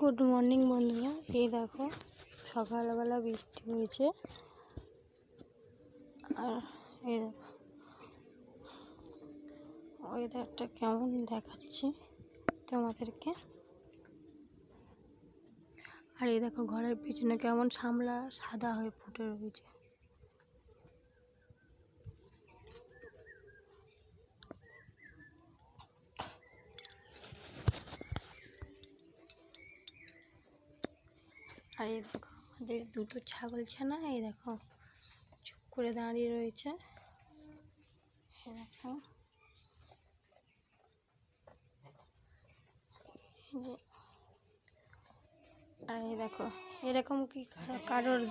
Good morning বন্ধুরা, এই দেখো সকালবেলা বৃষ্টি হয়েছে। আর এই দেখো ওয়েদারটা কেমন দেখাচ্ছি তোমাদেরকে। আর এই দেখো ঘরের পিছনে কেমন শামলা সাদা হয়ে ফুটে রয়েছে। আর এই দেখো আমাদের দুটো ছাগল ছানা, এই দেখো চুপ করে দাঁড়িয়ে রয়েছে। এই দেখো আর এই দেখো এরকম কি কারোর